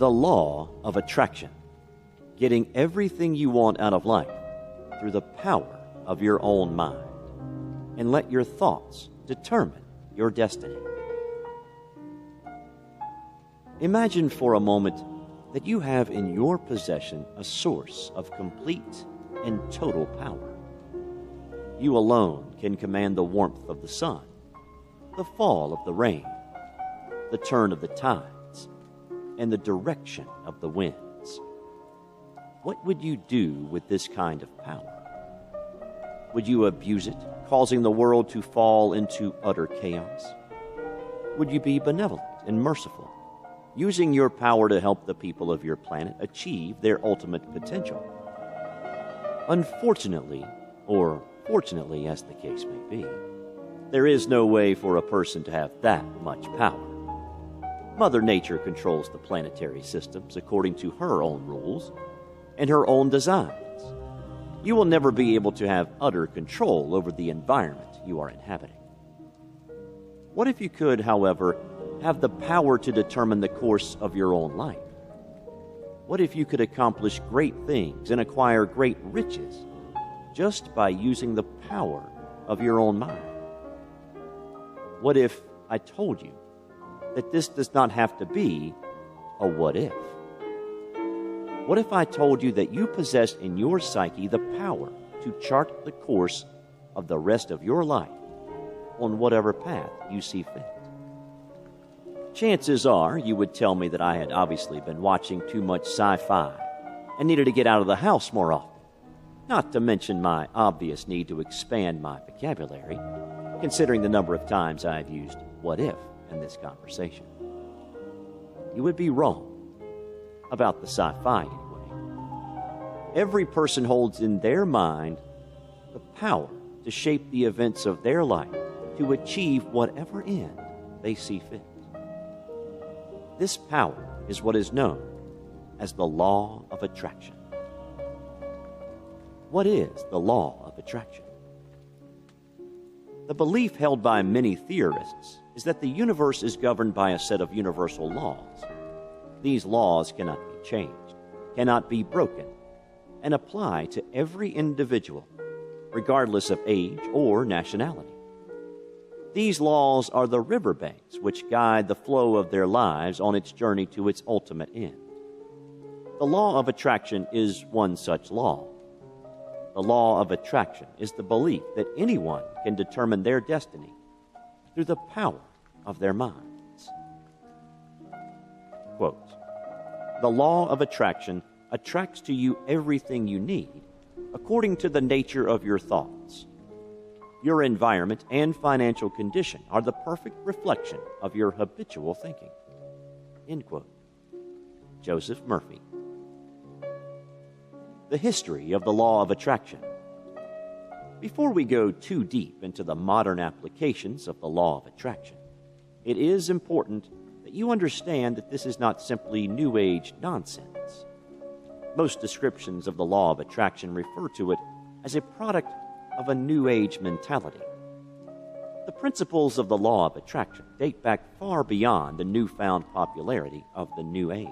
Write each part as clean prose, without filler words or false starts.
The law of attraction. Getting everything you want out of life through the power of your own mind. And let your thoughts determine your destiny. Imagine for a moment that you have in your possession a source of complete and total power. You alone can command the warmth of the sun, the fall of the rain, the turn of the tides, and the direction of the winds. What would you do with this kind of power? Would you abuse it, causing the world to fall into utter chaos? Would you be benevolent and merciful, using your power to help the people of your planet achieve their ultimate potential? Unfortunately, or fortunately as the case may be, there is no way for a person to have that much power. Mother Nature controls the planetary systems according to her own rules and her own designs. You will never be able to have utter control over the environment you are inhabiting. What if you could, however, have the power to determine the course of your own life? What if you could accomplish great things and acquire great riches just by using the power of your own mind? What if I told you that this does not have to be a what if? What if I told you that you possess in your psyche the power to chart the course of the rest of your life on whatever path you see fit? Chances are you would tell me that I had obviously been watching too much sci-fi and needed to get out of the house more often, not to mention my obvious need to expand my vocabulary, considering the number of times I have used what if in this conversation. You would be wrong about the sci-fi anyway. Every person holds in their mind the power to shape the events of their life to achieve whatever end they see fit. This power is what is known as the law of attraction. What is the law of attraction? The belief held by many theorists is that the universe is governed by a set of universal laws. These laws cannot be changed, cannot be broken, and apply to every individual, regardless of age or nationality. These laws are the riverbanks which guide the flow of their lives on its journey to its ultimate end. The law of attraction is one such law. The law of attraction is the belief that anyone can determine their destiny through the power of their minds. Quote, "The law of attraction attracts to you everything you need according to the nature of your thoughts. Your environment and financial condition are the perfect reflection of your habitual thinking." End quote. Joseph Murphy. The history of the law of attraction. Before we go too deep into the modern applications of the law of attraction, it is important that you understand that this is not simply New Age nonsense. Most descriptions of the law of attraction refer to it as a product of a New Age mentality. The principles of the law of attraction date back far beyond the newfound popularity of the New Age.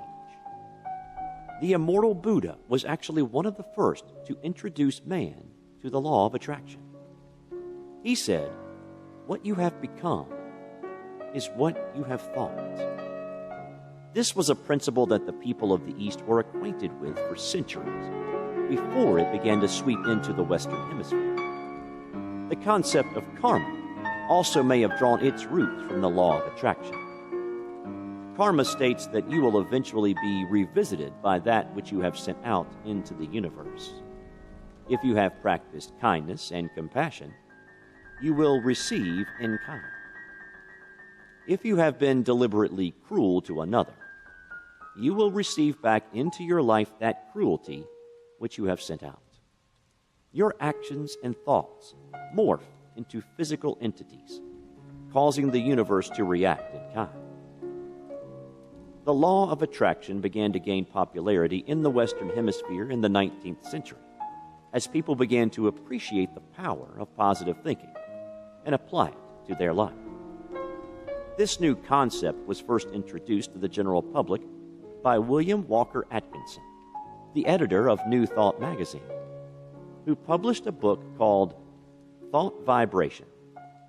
The immortal Buddha was actually one of the first to introduce man to the law of attraction. He said, "What you have become is what you have thought." This was a principle that the people of the East were acquainted with for centuries before it began to sweep into the Western Hemisphere. The concept of karma also may have drawn its roots from the law of attraction. Karma states that you will eventually be revisited by that which you have sent out into the universe. If you have practiced kindness and compassion, you will receive in kind. If you have been deliberately cruel to another, you will receive back into your life that cruelty which you have sent out. Your actions and thoughts morph into physical entities, causing the universe to react in kind. The law of attraction began to gain popularity in the Western Hemisphere in the 19th century, as people began to appreciate the power of positive thinking and apply it to their life. This new concept was first introduced to the general public by William Walker Atkinson, the editor of New Thought magazine, who published a book called Thought Vibration,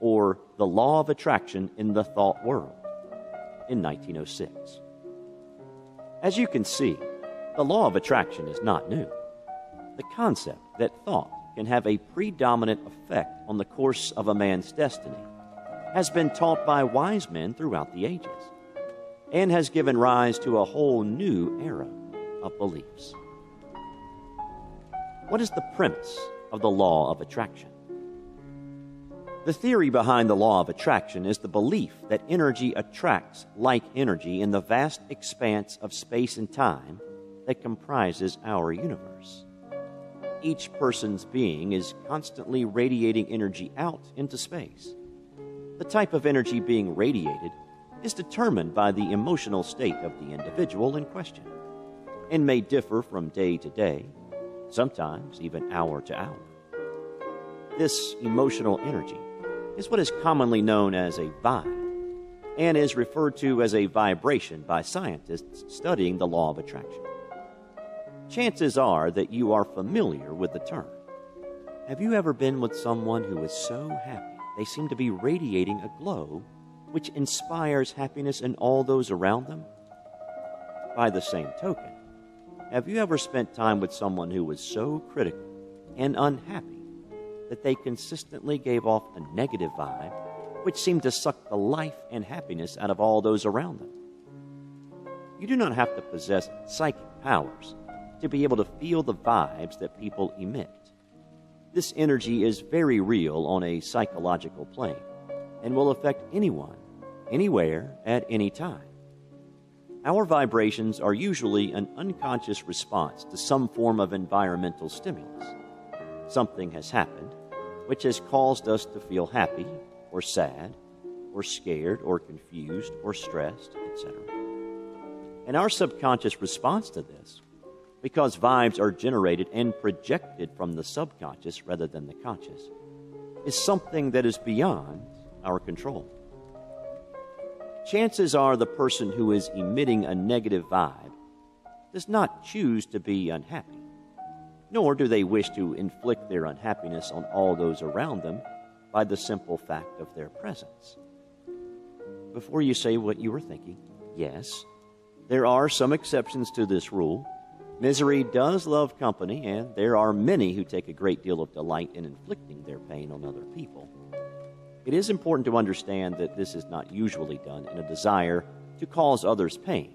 or The Law of Attraction in the Thought World, in 1906. As you can see, the law of attraction is not new. The concept that thought can have a predominant effect on the course of a man's destiny has been taught by wise men throughout the ages and has given rise to a whole new era of beliefs. What is the premise of the law of attraction? The theory behind the law of attraction is the belief that energy attracts like energy in the vast expanse of space and time that comprises our universe. Each person's being is constantly radiating energy out into space. The type of energy being radiated is determined by the emotional state of the individual in question and may differ from day to day, sometimes even hour to hour. This emotional energy is what is commonly known as a vibe and is referred to as a vibration by scientists studying the law of attraction. Chances are that you are familiar with the term. Have you ever been with someone who is so happy they seem to be radiating a glow which inspires happiness in all those around them? By the same token, have you ever spent time with someone who was so critical and unhappy that they consistently gave off a negative vibe which seemed to suck the life and happiness out of all those around them? You do not have to possess psychic powers to be able to feel the vibes that people emit. This energy is very real on a psychological plane and will affect anyone, anywhere, at any time. Our vibrations are usually an unconscious response to some form of environmental stimulus. Something has happened which has caused us to feel happy or sad or scared or confused or stressed, etc. And our subconscious response to this, because vibes are generated and projected from the subconscious rather than the conscious, is something that is beyond our control. Chances are the person who is emitting a negative vibe does not choose to be unhappy, nor do they wish to inflict their unhappiness on all those around them by the simple fact of their presence. Before you say what you were thinking, yes, there are some exceptions to this rule. Misery does love company, and there are many who take a great deal of delight in inflicting their pain on other people. It is important to understand that this is not usually done in a desire to cause others pain,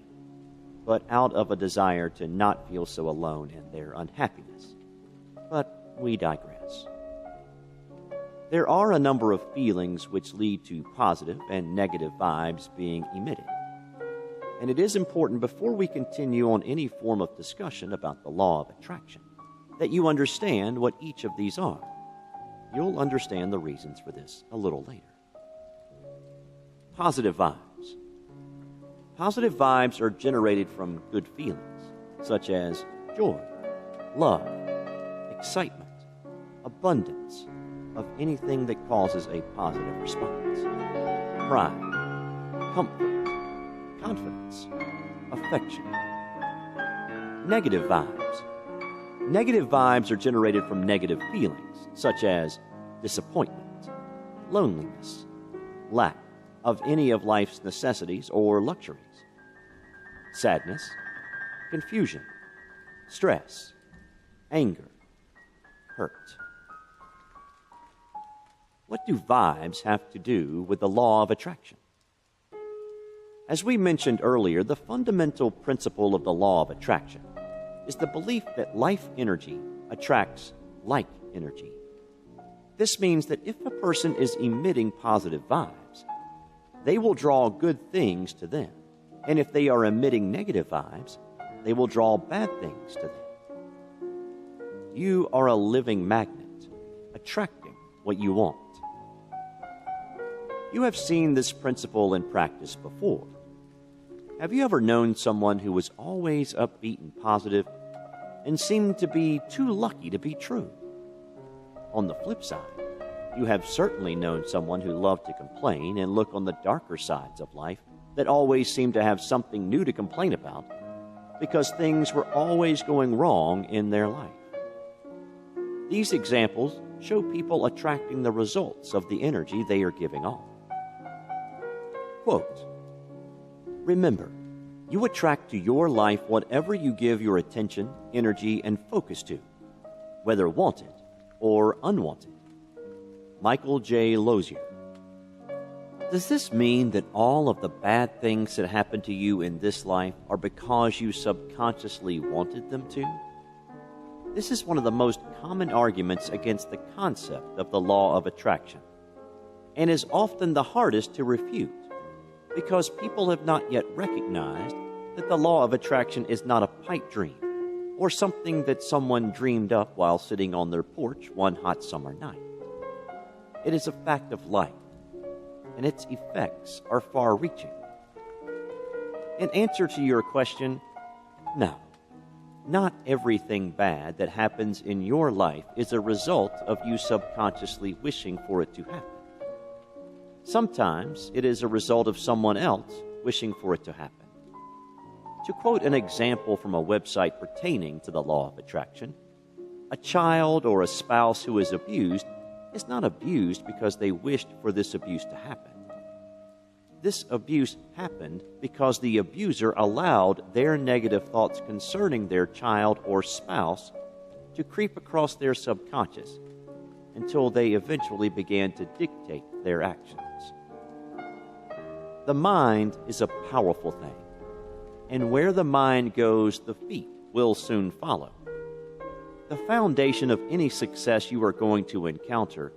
but out of a desire to not feel so alone in their unhappiness. But we digress. There are a number of feelings which lead to positive and negative vibes being emitted. And it is important, before we continue on any form of discussion about the law of attraction, that you understand what each of these are. You'll understand the reasons for this a little later. Positive vibes. Positive vibes are generated from good feelings, such as joy, love, excitement, abundance, of anything that causes a positive response. Pride, comfort, confidence, affection. Negative vibes. Negative vibes are generated from negative feelings, such as disappointment, loneliness, lack of any of life's necessities or luxuries, sadness, confusion, stress, anger, hurt. What do vibes have to do with the law of attraction? As we mentioned earlier, the fundamental principle of the law of attraction is the belief that life energy attracts like energy. This means that if a person is emitting positive vibes, they will draw good things to them. And if they are emitting negative vibes, they will draw bad things to them. You are a living magnet, attracting what you want. You have seen this principle in practice before. Have you ever known someone who was always upbeat and positive and seemed to be too lucky to be true? On the flip side, you have certainly known someone who loved to complain and look on the darker sides of life that always seemed to have something new to complain about because things were always going wrong in their life. These examples show people attracting the results of the energy they are giving off. Quote, "Remember, you attract to your life whatever you give your attention, energy, and focus to, whether wanted or unwanted." Michael J. Lozier. Does this mean that all of the bad things that happen to you in this life are because you subconsciously wanted them to? This is one of the most common arguments against the concept of the law of attraction, and is often the hardest to refute, because people have not yet recognized that the law of attraction is not a pipe dream, or something that someone dreamed up while sitting on their porch one hot summer night. It is a fact of life, and its effects are far-reaching. In answer to your question, no, not everything bad that happens in your life is a result of you subconsciously wishing for it to happen. Sometimes it is a result of someone else wishing for it to happen. To quote an example from a website pertaining to the law of attraction, a child or a spouse who is abused is not abused because they wished for this abuse to happen. This abuse happened because the abuser allowed their negative thoughts concerning their child or spouse to creep across their subconscious until they eventually began to dictate their actions. The mind is a powerful thing, and where the mind goes, the feet will soon follow. The foundation of any success you are going to encounter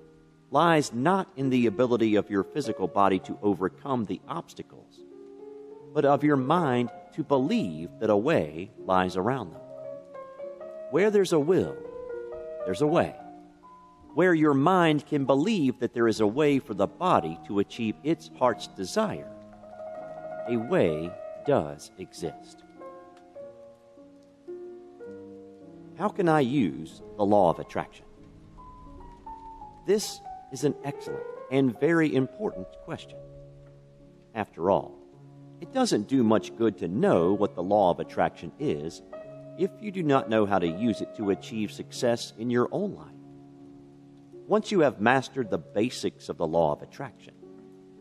lies not in the ability of your physical body to overcome the obstacles, but of your mind to believe that a way lies around them. Where there's a will, there's a way. Where your mind can believe that there is a way for the body to achieve its heart's desire, a way does exist. How can I use the law of attraction? This is an excellent and very important question. After all, it doesn't do much good to know what the law of attraction is if you do not know how to use it to achieve success in your own life. Once you have mastered the basics of the law of attraction,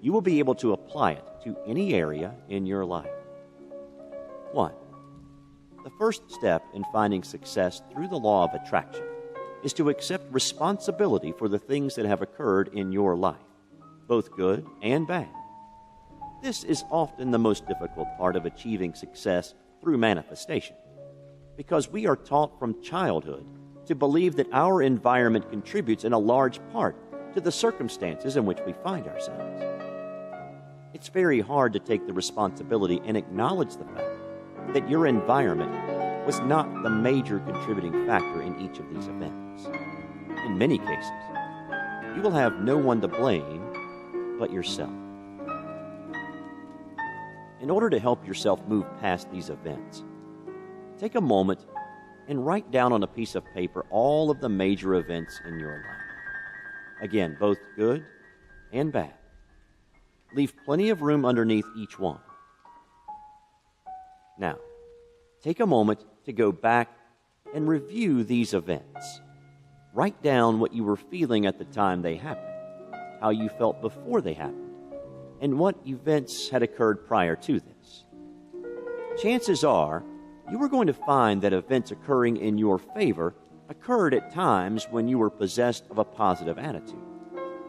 you will be able to apply it to any area in your life. 1. The first step in finding success through the law of attraction is to accept responsibility for the things that have occurred in your life, both good and bad. This is often the most difficult part of achieving success through manifestation, because we are taught from childhood to believe that our environment contributes in a large part to the circumstances in which we find ourselves. It's very hard to take the responsibility and acknowledge the fact that your environment was not the major contributing factor in each of these events. In many cases, you will have no one to blame but yourself. In order to help yourself move past these events, take a moment and write down on a piece of paper all of the major events in your life. Again, both good and bad. Leave plenty of room underneath each one. Now, take a moment to go back and review these events. Write down what you were feeling at the time they happened, how you felt before they happened, and what events had occurred prior to this. Chances are, you are going to find that events occurring in your favor occurred at times when you were possessed of a positive attitude,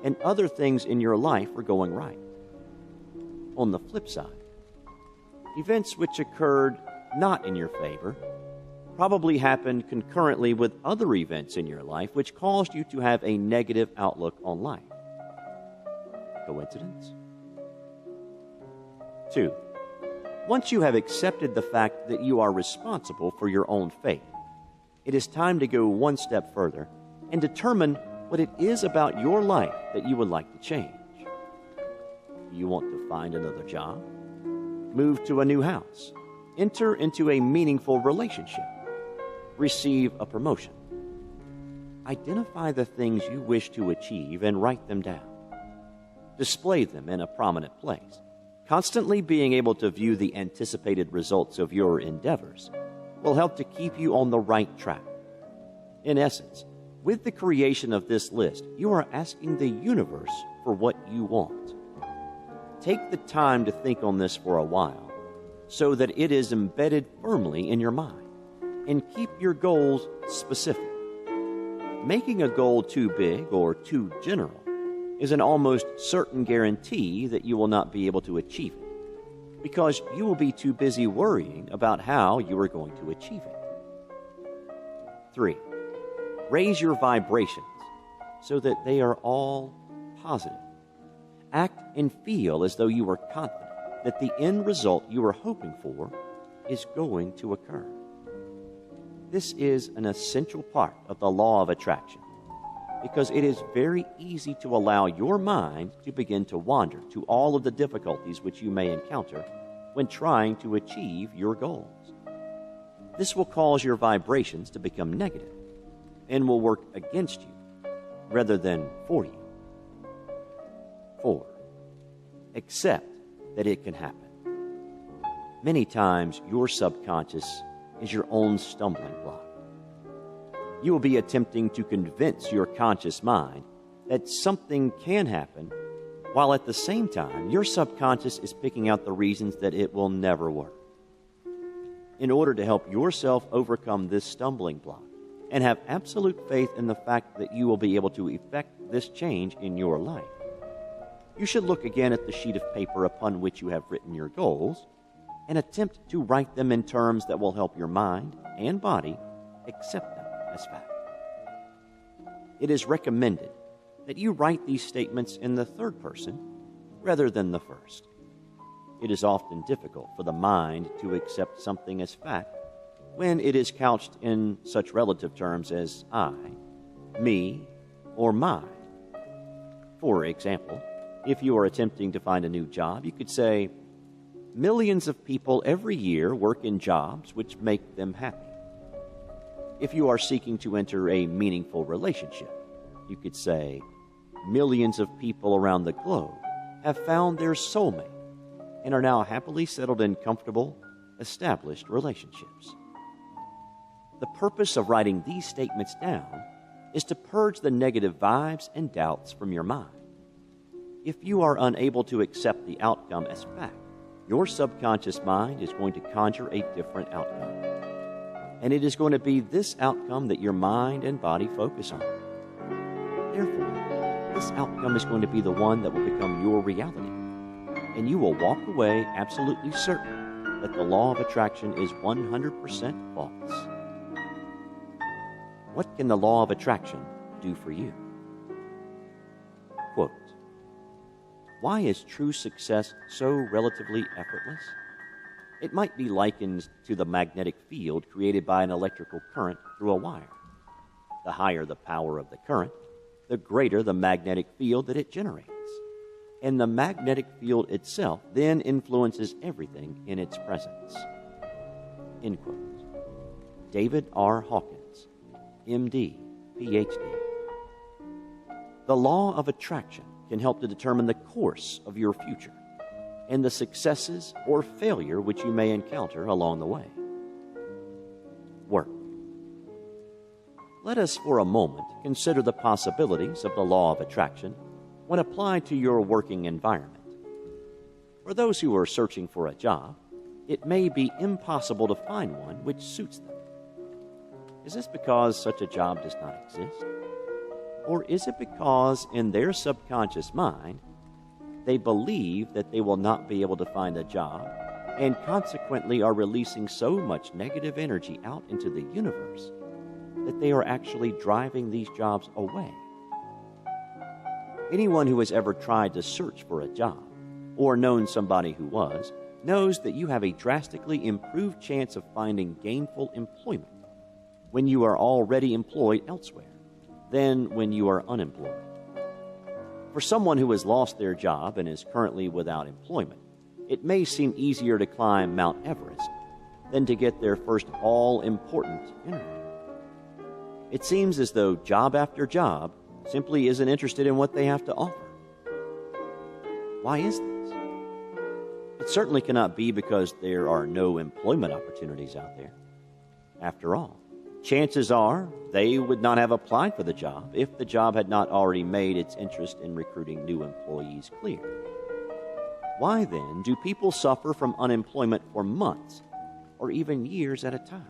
and other things in your life were going right. On the flip side, events which occurred not in your favor probably happened concurrently with other events in your life which caused you to have a negative outlook on life. Coincidence? 2. Once you have accepted the fact that you are responsible for your own fate, it is time to go one step further and determine what it is about your life that you would like to change. Do you want to find another job? Move to a new house? Enter into a meaningful relationship? Receive a promotion? Identify the things you wish to achieve and write them down. Display them in a prominent place. Constantly being able to view the anticipated results of your endeavors will help to keep you on the right track. In essence, with the creation of this list, you are asking the universe for what you want. Take the time to think on this for a while so that it is embedded firmly in your mind, and keep your goals specific. Making a goal too big or too general is an almost certain guarantee that you will not be able to achieve it, because you will be too busy worrying about how you are going to achieve it. 3. Raise your vibrations so that they are all positive. Act and feel as though you are confident that the end result you are hoping for is going to occur. This is an essential part of the law of attraction, because it is very easy to allow your mind to begin to wander to all of the difficulties which you may encounter when trying to achieve your goals. This will cause your vibrations to become negative and will work against you rather than for you. 4. Accept that it can happen. Many times your subconscious is your own stumbling block. You will be attempting to convince your conscious mind that something can happen, while at the same time your subconscious is picking out the reasons that it will never work. In order to help yourself overcome this stumbling block and have absolute faith in the fact that you will be able to effect this change in your life, you should look again at the sheet of paper upon which you have written your goals and attempt to write them in terms that will help your mind and body accept them as fact. It is recommended that you write these statements in the third person rather than the first. It is often difficult for the mind to accept something as fact when it is couched in such relative terms as I, me, or my. For example, if you are attempting to find a new job, you could say, millions of people every year work in jobs which make them happy. If you are seeking to enter a meaningful relationship, you could say, millions of people around the globe have found their soulmate and are now happily settled in comfortable, established relationships. The purpose of writing these statements down is to purge the negative vibes and doubts from your mind. If you are unable to accept the outcome as fact, your subconscious mind is going to conjure a different outcome. And it is going to be this outcome that your mind and body focus on. Therefore, this outcome is going to be the one that will become your reality. And you will walk away absolutely certain that the law of attraction is 100% false. What can the law of attraction do for you? Quote, why is true success so relatively effortless? It might be likened to the magnetic field created by an electrical current through a wire. The higher the power of the current, the greater the magnetic field that it generates. And the magnetic field itself then influences everything in its presence. End quote. David R. Hawkins, MD, PhD. The law of attraction can help to determine the course of your future and the successes or failure which you may encounter along the way. Work. Let us for a moment consider the possibilities of the law of attraction when applied to your working environment. For those who are searching for a job, it may be impossible to find one which suits them. Is this because such a job does not exist? Or is it because in their subconscious mind, they believe that they will not be able to find a job and consequently are releasing so much negative energy out into the universe that they are actually driving these jobs away? Anyone who has ever tried to search for a job or known somebody who was knows that you have a drastically improved chance of finding gainful employment when you are already employed elsewhere than when you are unemployed. For someone who has lost their job and is currently without employment, it may seem easier to climb Mount Everest than to get their first all-important interview. It seems as though job after job simply isn't interested in what they have to offer. Why is this? It certainly cannot be because there are no employment opportunities out there. After all, chances are they would not have applied for the job if the job had not already made its interest in recruiting new employees clear. Why then do people suffer from unemployment for months or even years at a time?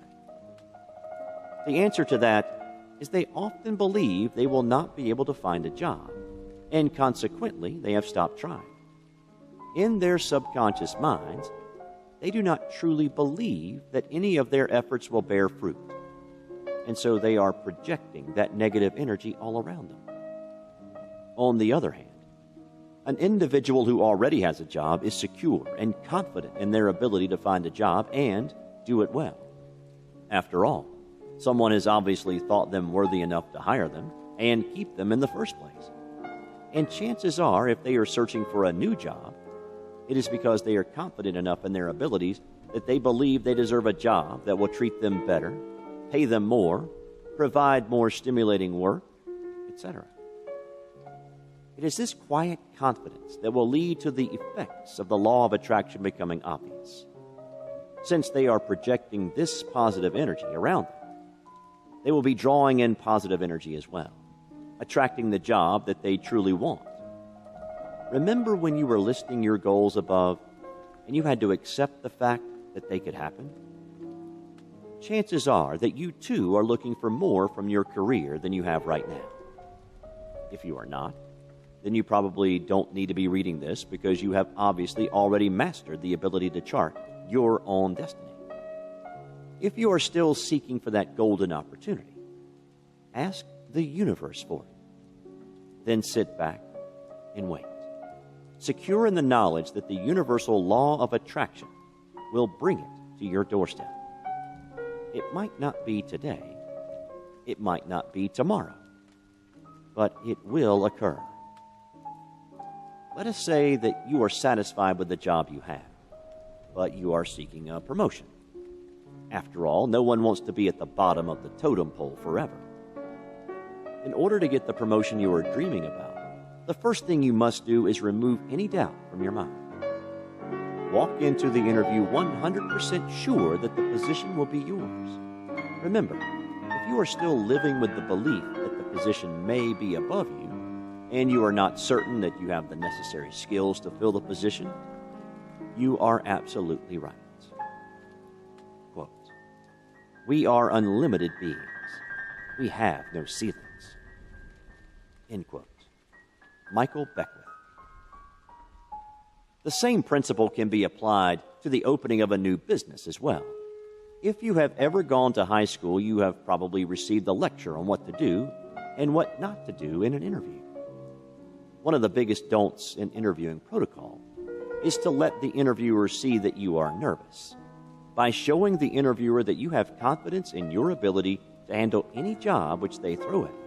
The answer to that is they often believe they will not be able to find a job, and consequently they have stopped trying. In their subconscious minds, they do not truly believe that any of their efforts will bear fruit, and so they are projecting that negative energy all around them. On the other hand, an individual who already has a job is secure and confident in their ability to find a job and do it well. After all, someone has obviously thought them worthy enough to hire them and keep them in the first place. And chances are, if they are searching for a new job, it is because they are confident enough in their abilities that they believe they deserve a job that will treat them better, pay them more, provide more stimulating work, etc. It is this quiet confidence that will lead to the effects of the law of attraction becoming obvious. Since they are projecting this positive energy around them, they will be drawing in positive energy as well, attracting the job that they truly want. Remember when you were listing your goals above and you had to accept the fact that they could happen? Chances are that you too are looking for more from your career than you have right now. If you are not, then you probably don't need to be reading this because you have obviously already mastered the ability to chart your own destiny. If you are still seeking for that golden opportunity, ask the universe for it. Then sit back and wait, secure in the knowledge that the universal law of attraction will bring it to your doorstep. It might not be today, it might not be tomorrow, but it will occur. Let us say that you are satisfied with the job you have, but you are seeking a promotion. After all, no one wants to be at the bottom of the totem pole forever. In order to get the promotion you are dreaming about, the first thing you must do is remove any doubt from your mind. Walk into the interview 100% sure that the position will be yours. Remember, if you are still living with the belief that the position may be above you, and you are not certain that you have the necessary skills to fill the position, you are absolutely right. Quote, "We are unlimited beings. We have no ceilings." End quote. Michael Beckwith. The same principle can be applied to the opening of a new business as well. If you have ever gone to high school, you have probably received a lecture on what to do and what not to do in an interview. One of the biggest don'ts in interviewing protocol is to let the interviewer see that you are nervous. By showing the interviewer that you have confidence in your ability to handle any job which they throw at you,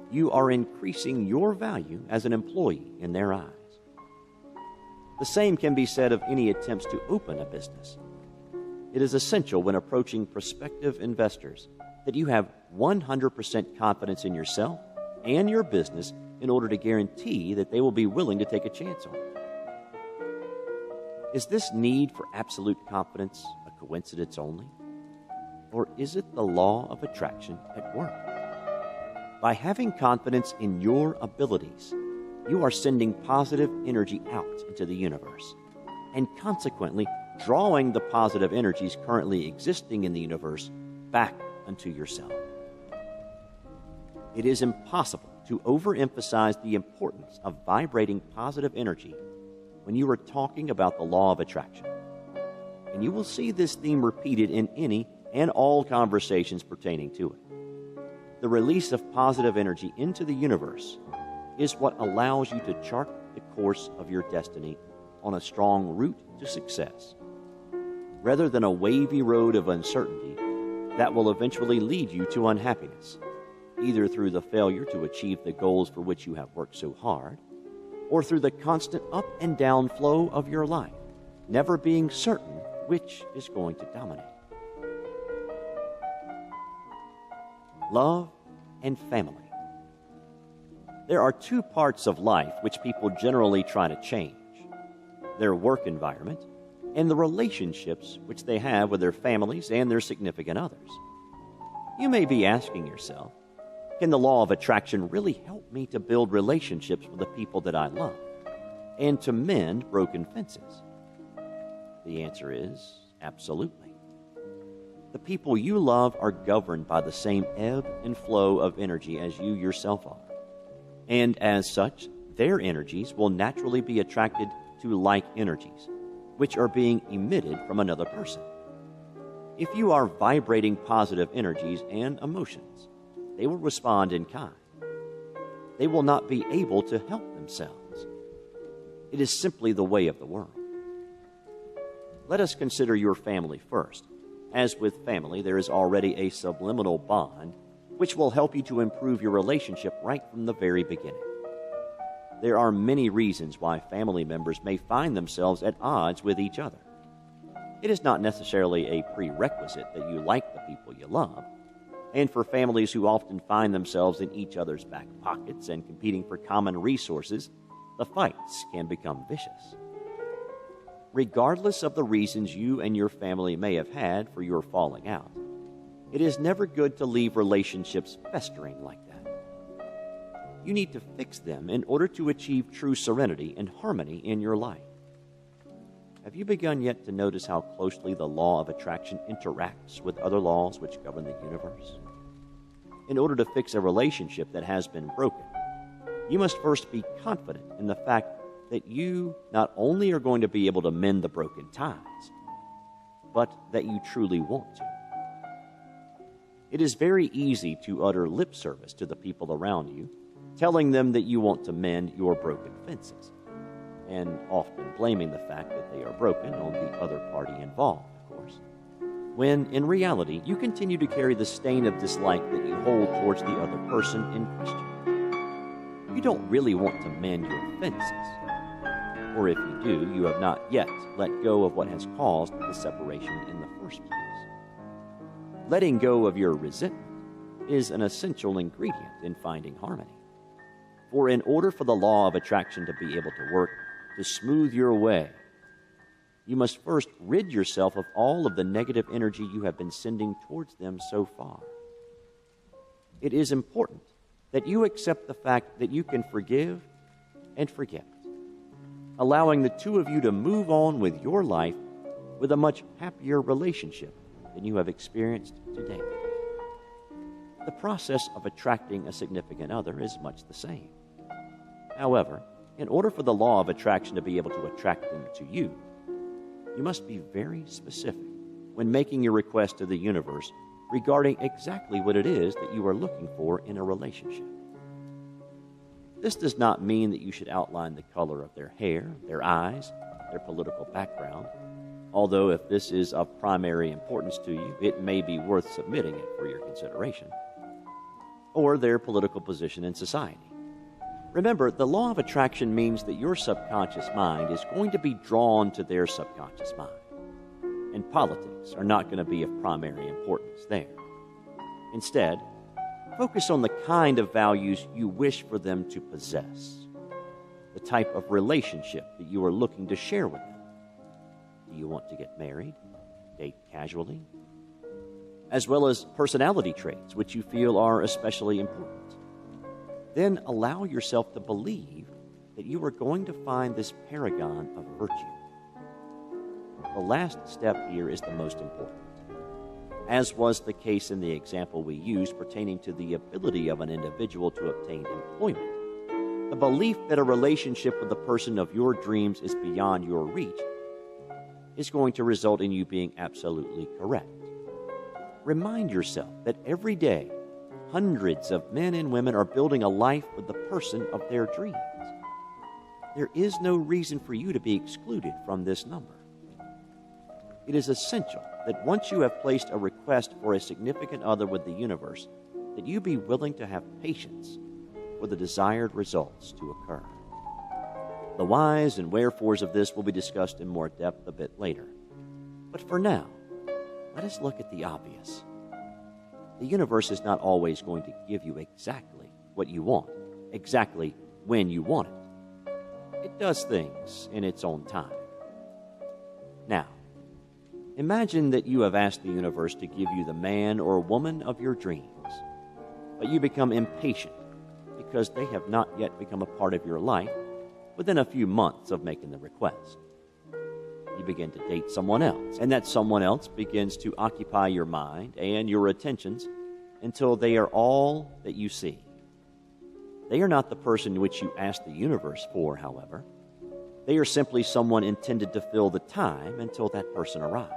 you are increasing your value as an employee in their eyes. The same can be said of any attempts to open a business. It is essential when approaching prospective investors that you have 100% confidence in yourself and your business in order to guarantee that they will be willing to take a chance on it. Is this need for absolute confidence a coincidence only? Or is it the law of attraction at work? By having confidence in your abilities, you are sending positive energy out into the universe, and consequently drawing the positive energies currently existing in the universe back unto yourself. It is impossible to overemphasize the importance of vibrating positive energy when you are talking about the law of attraction. And you will see this theme repeated in any and all conversations pertaining to it. The release of positive energy into the universe is what allows you to chart the course of your destiny on a strong route to success, rather than a wavy road of uncertainty that will eventually lead you to unhappiness, either through the failure to achieve the goals for which you have worked so hard, or through the constant up and down flow of your life, never being certain which is going to dominate. Love and family. There are two parts of life which people generally try to change: their work environment, and the relationships which they have with their families and their significant others. You may be asking yourself, can the law of attraction really help me to build relationships with the people that I love and to mend broken fences? The answer is absolutely. The people you love are governed by the same ebb and flow of energy as you yourself are. And as such, their energies will naturally be attracted to like energies, which are being emitted from another person. If you are vibrating positive energies and emotions, they will respond in kind. They will not be able to help themselves. It is simply the way of the world. Let us consider your family first. As with family, there is already a subliminal bond which will help you to improve your relationship right from the very beginning. There are many reasons why family members may find themselves at odds with each other. It is not necessarily a prerequisite that you like the people you love, and for families who often find themselves in each other's back pockets and competing for common resources, the fights can become vicious. Regardless of the reasons you and your family may have had for your falling out, it is never good to leave relationships festering like that. You need to fix them in order to achieve true serenity and harmony in your life. Have you begun yet to notice how closely the law of attraction interacts with other laws which govern the universe? In order to fix a relationship that has been broken, you must first be confident in the fact that you not only are going to be able to mend the broken ties, but that you truly want to. It is very easy to utter lip service to the people around you, telling them that you want to mend your broken fences, and often blaming the fact that they are broken on the other party involved, of course, when in reality you continue to carry the stain of dislike that you hold towards the other person in question. You don't really want to mend your fences, or if you do, you have not yet let go of what has caused the separation in the first place. Letting go of your resentment is an essential ingredient in finding harmony. For in order for the law of attraction to be able to work to smooth your way, you must first rid yourself of all of the negative energy you have been sending towards them so far. It is important that you accept the fact that you can forgive and forget, allowing the two of you to move on with your life with a much happier relationship than you have experienced to date. The process of attracting a significant other is much the same. However, in order for the law of attraction to be able to attract them to you, you must be very specific when making your request to the universe regarding exactly what it is that you are looking for in a relationship. This does not mean that you should outline the color of their hair, their eyes, their political background, although if this is of primary importance to you, it may be worth submitting it for your consideration, or their political position in society. Remember, the law of attraction means that your subconscious mind is going to be drawn to their subconscious mind, and politics are not going to be of primary importance there. Instead, focus on the kind of values you wish for them to possess, the type of relationship that you are looking to share with them. Do you want to get married, date casually, as well as personality traits which you feel are especially important? Then allow yourself to believe that you are going to find this paragon of virtue. The last step here is the most important. As was the case in the example we used pertaining to the ability of an individual to obtain employment, the belief that a relationship with the person of your dreams is beyond your reach is going to result in you being absolutely correct. Remind yourself that every day, hundreds of men and women are building a life with the person of their dreams. There is no reason for you to be excluded from this number. It is essential that once you have placed a request for a significant other with the universe, that you be willing to have patience for the desired results to occur. The whys and wherefores of this will be discussed in more depth a bit later. But for now, let us look at the obvious. The universe is not always going to give you exactly what you want, exactly when you want it. It does things in its own time. Imagine that you have asked the universe to give you the man or woman of your dreams, but you become impatient because they have not yet become a part of your life within a few months of making the request. You begin to date someone else, and that someone else begins to occupy your mind and your attentions until they are all that you see. They are not the person which you asked the universe for, however. They are simply someone intended to fill the time until that person arrives.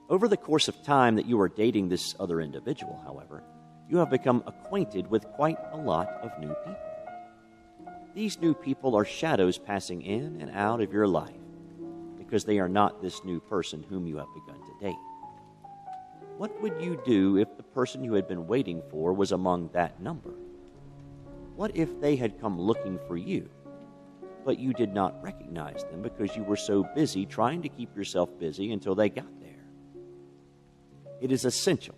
Over the course of time that you are dating this other individual, however, you have become acquainted with quite a lot of new people. These new people are shadows passing in and out of your life because they are not this new person whom you have begun to date. What would you do if the person you had been waiting for was among that number? What if they had come looking for you, but you did not recognize them because you were so busy trying to keep yourself busy until they got there? It is essential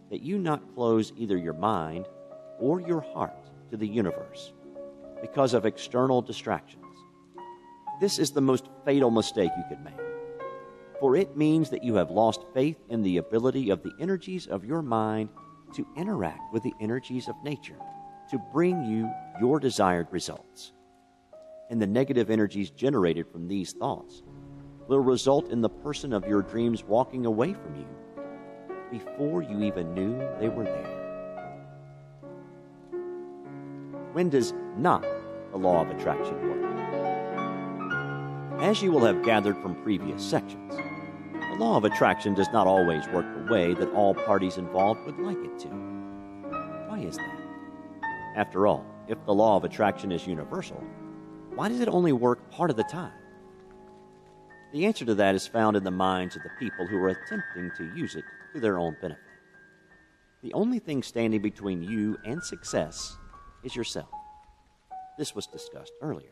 that you not close either your mind or your heart to the universe because of external distractions. This is the most fatal mistake you could make, for it means that you have lost faith in the ability of the energies of your mind to interact with the energies of nature to bring you your desired results. And the negative energies generated from these thoughts will result in the person of your dreams walking away from you before you even knew they were there. When does not the law of attraction work? As you will have gathered from previous sections, the law of attraction does not always work the way that all parties involved would like it to. Why is that? After all, if the law of attraction is universal, why does it only work part of the time? The answer to that is found in the minds of the people who are attempting to use it to their own benefit. The only thing standing between you and success is yourself. This was discussed earlier.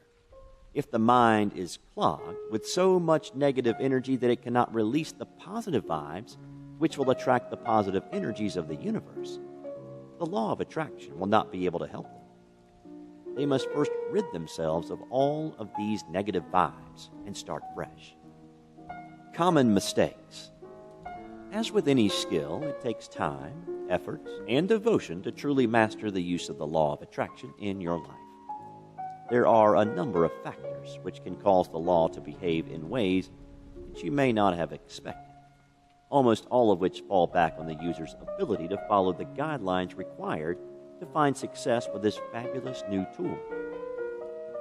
If the mind is clogged with so much negative energy that it cannot release the positive vibes which will attract the positive energies of the universe, the law of attraction will not be able to help them. They must first rid themselves of all of these negative vibes and start fresh. Common mistakes. As with any skill, it takes time, effort, and devotion to truly master the use of the law of attraction in your life. There are a number of factors which can cause the law to behave in ways that you may not have expected, almost all of which fall back on the user's ability to follow the guidelines required to find success with this fabulous new tool.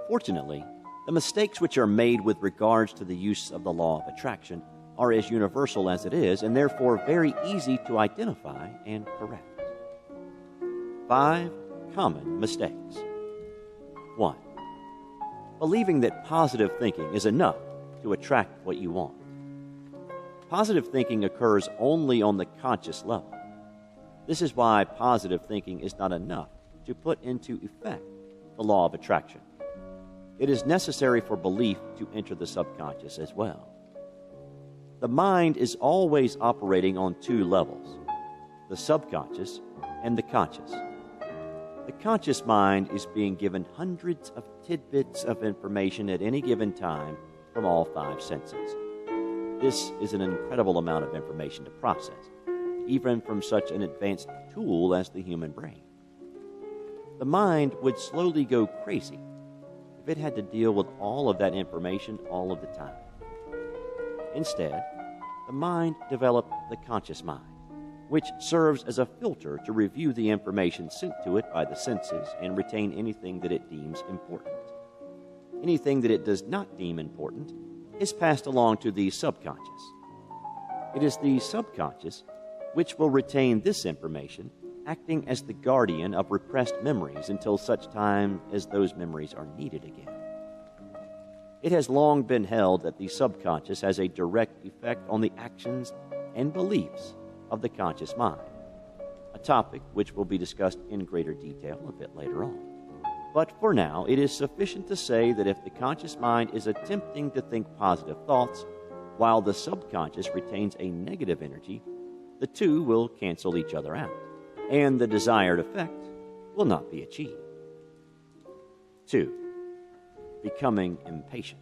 Fortunately, the mistakes which are made with regards to the use of the law of attraction are as universal as it is, and therefore very easy to identify and correct. 5 common mistakes. 1. Believing that positive thinking is enough to attract what you want. Positive thinking occurs only on the conscious level. This is why positive thinking is not enough to put into effect the law of attraction. It is necessary for belief to enter the subconscious as well. The mind is always operating on 2 levels, the subconscious and the conscious. The conscious mind is being given hundreds of tidbits of information at any given time from all 5 senses. This is an incredible amount of information to process, even from such an advanced tool as the human brain. The mind would slowly go crazy if it had to deal with all of that information all of the time. Instead, the mind developed the conscious mind, which serves as a filter to review the information sent to it by the senses and retain anything that it deems important. Anything that it does not deem important is passed along to the subconscious. It is the subconscious which will retain this information, acting as the guardian of repressed memories until such time as those memories are needed again. It has long been held that the subconscious has a direct effect on the actions and beliefs of the conscious mind, a topic which will be discussed in greater detail a bit later on. But for now, it is sufficient to say that if the conscious mind is attempting to think positive thoughts, while the subconscious retains a negative energy, the two will cancel each other out, and the desired effect will not be achieved. 2. Becoming impatient.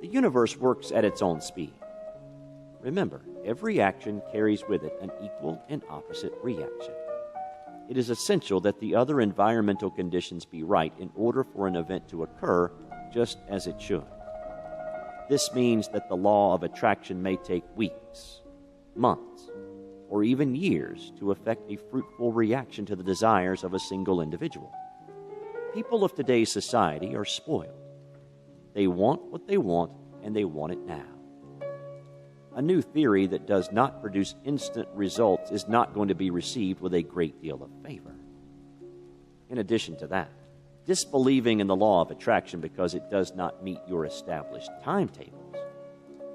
The universe works at its own speed. Remember, every action carries with it an equal and opposite reaction. It is essential that the other environmental conditions be right in order for an event to occur just as it should. This means that the law of attraction may take weeks, months, or even years to effect a fruitful reaction to the desires of a single individual. People of today's society are spoiled. They want what they want, and they want it now. A new theory that does not produce instant results is not going to be received with a great deal of favor. In addition to that, disbelieving in the law of attraction because it does not meet your established timetables.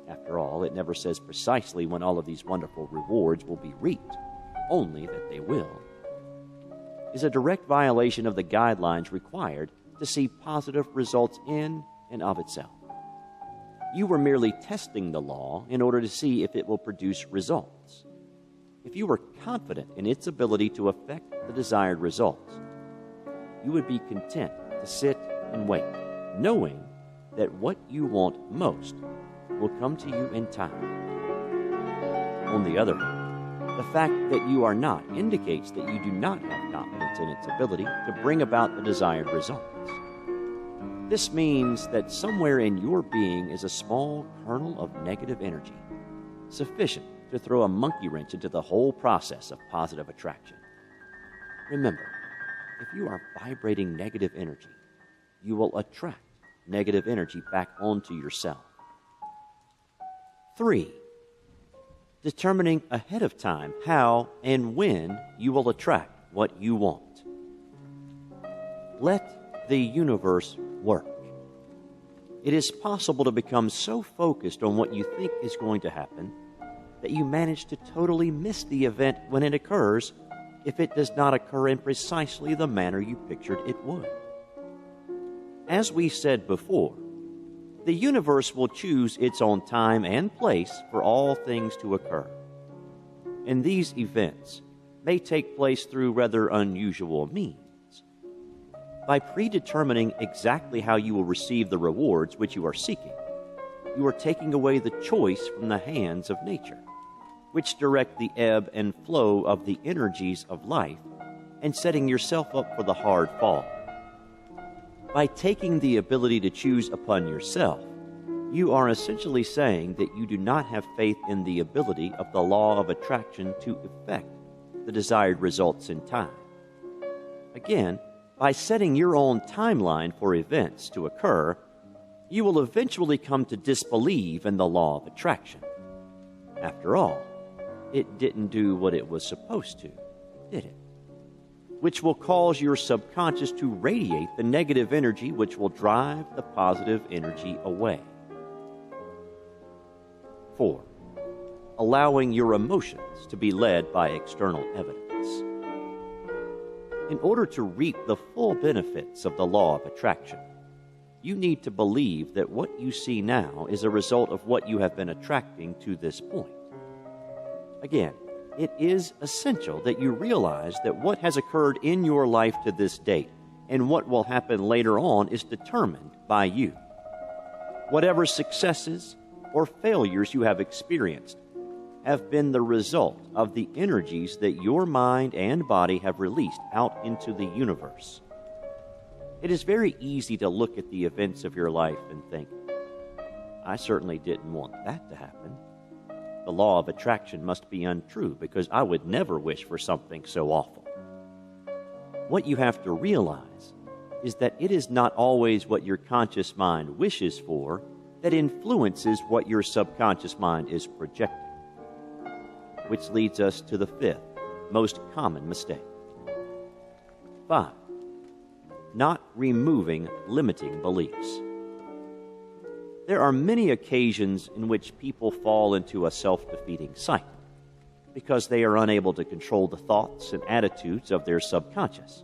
After all, it never says precisely when all of these wonderful rewards will be reaped, only that they will, is a direct violation of the guidelines required to see positive results in and of itself. You were merely testing the law in order to see if it will produce results. If you were confident in its ability to affect the desired results, you would be content to sit and wait, knowing that what you want most will come to you in time. On the other hand, the fact that you are not indicates that you do not have confidence in its ability to bring about the desired results. This means that somewhere in your being is a small kernel of negative energy, sufficient to throw a monkey wrench into the whole process of positive attraction. Remember, if you are vibrating negative energy, you will attract negative energy back onto yourself. 3. Determining ahead of time how and when you will attract what you want. Let the universe work. It is possible to become so focused on what you think is going to happen that you manage to totally miss the event when it occurs if it does not occur in precisely the manner you pictured it would. As we said before, the universe will choose its own time and place for all things to occur. And these events may take place through rather unusual means. By predetermining exactly how you will receive the rewards which you are seeking, you are taking away the choice from the hands of nature, which direct the ebb and flow of the energies of life, and setting yourself up for the hard fall. By taking the ability to choose upon yourself, you are essentially saying that you do not have faith in the ability of the law of attraction to effect the desired results in time. Again, by setting your own timeline for events to occur, you will eventually come to disbelieve in the law of attraction. After all, it didn't do what it was supposed to, did it? Which will cause your subconscious to radiate the negative energy which will drive the positive energy away. 4. Allowing your emotions to be led by external evidence. In order to reap the full benefits of the law of attraction, you need to believe that what you see now is a result of what you have been attracting to this point. Again, it is essential that you realize that what has occurred in your life to this date and what will happen later on is determined by you. Whatever successes or failures you have experienced have been the result of the energies that your mind and body have released out into the universe. It is very easy to look at the events of your life and think, I certainly didn't want that to happen. The law of attraction must be untrue because I would never wish for something so awful. What you have to realize is that it is not always what your conscious mind wishes for that influences what your subconscious mind is projecting. Which leads us to the 5th most common mistake. 5. Not removing limiting beliefs. There are many occasions in which people fall into a self-defeating cycle because they are unable to control the thoughts and attitudes of their subconscious.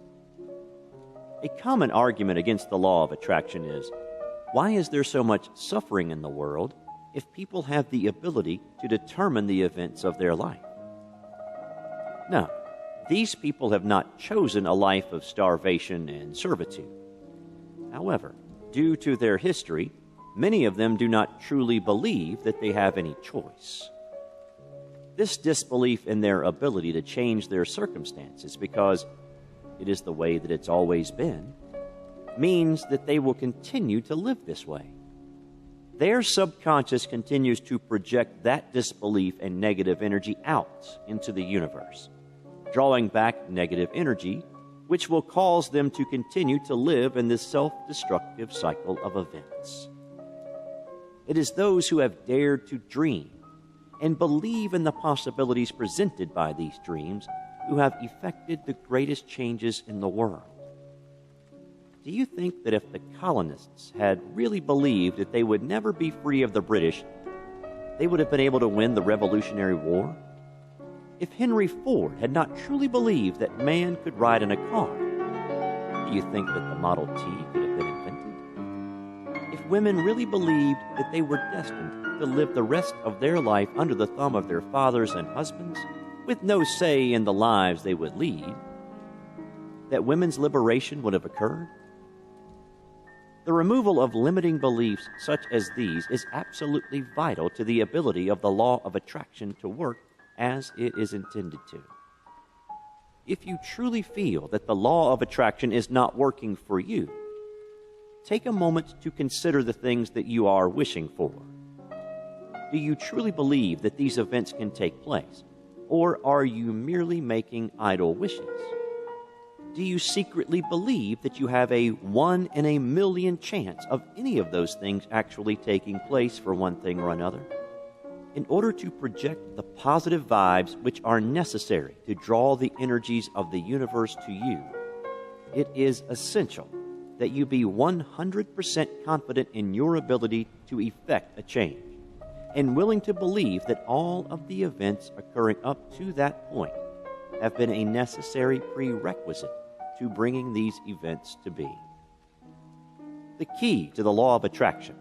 A common argument against the law of attraction is, why is there so much suffering in the world if people have the ability to determine the events of their life? No, these people have not chosen a life of starvation and servitude. However, due to their history, many of them do not truly believe that they have any choice. This disbelief in their ability to change their circumstances because it is the way that it's always been means that they will continue to live this way. Their subconscious continues to project that disbelief and negative energy out into the universe, drawing back negative energy, which will cause them to continue to live in this self-destructive cycle of events. It is those who have dared to dream and believe in the possibilities presented by these dreams who have effected the greatest changes in the world. Do you think that if the colonists had really believed that they would never be free of the British, they would have been able to win the Revolutionary War? If Henry Ford had not truly believed that man could ride in a car, do you think that the Model T could have been invented? If women really believed that they were destined to live the rest of their life under the thumb of their fathers and husbands, with no say in the lives they would lead, that women's liberation would have occurred? The removal of limiting beliefs such as these is absolutely vital to the ability of the law of attraction to work as it is intended to. If you truly feel that the law of attraction is not working for you, take a moment to consider the things that you are wishing for. Do you truly believe that these events can take place, or are you merely making idle wishes? Do you secretly believe that you have a 1 in a million chance of any of those things actually taking place for one thing or another? In order to project the positive vibes which are necessary to draw the energies of the universe to you, it is essential that you be 100% confident in your ability to effect a change and willing to believe that all of the events occurring up to that point have been a necessary prerequisite to bringing these events to be. The key to the law of attraction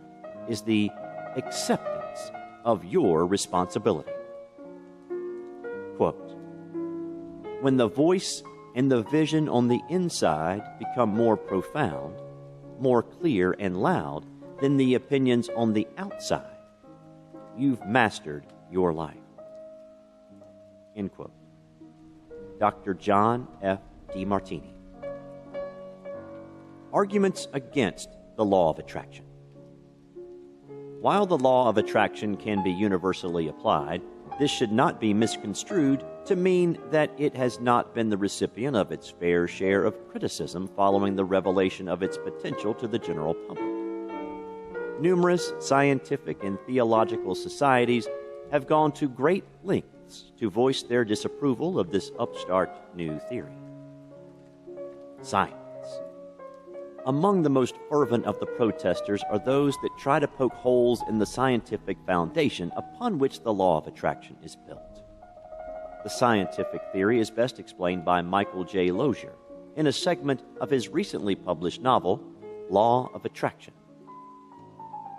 is the acceptance of your responsibility. Quote, "When the voice and the vision on the inside become more profound, more clear and loud than the opinions on the outside, you've mastered your life." End quote. Dr. John F. DeMartini. Arguments against the law of attraction. While the law of attraction can be universally applied, this should not be misconstrued to mean that it has not been the recipient of its fair share of criticism following the revelation of its potential to the general public. Numerous scientific and theological societies have gone to great lengths to voice their disapproval of this upstart new theory. Science. Among the most fervent of the protesters are those that try to poke holes in the scientific foundation upon which the law of attraction is built. The scientific theory is best explained by Michael J. Lozier in a segment of his recently published novel, Law of Attraction.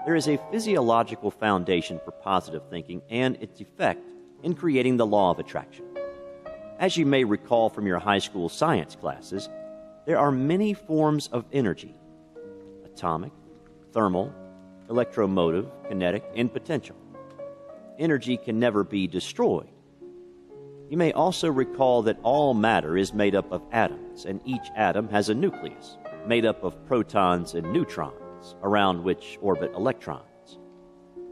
There is a physiological foundation for positive thinking and its effect in creating the law of attraction. As you may recall from your high school science classes, there are many forms of energy: atomic, thermal, electromotive, kinetic, and potential. Energy can never be destroyed. You may also recall that all matter is made up of atoms, and each atom has a nucleus made up of protons and neutrons, around which orbit electrons.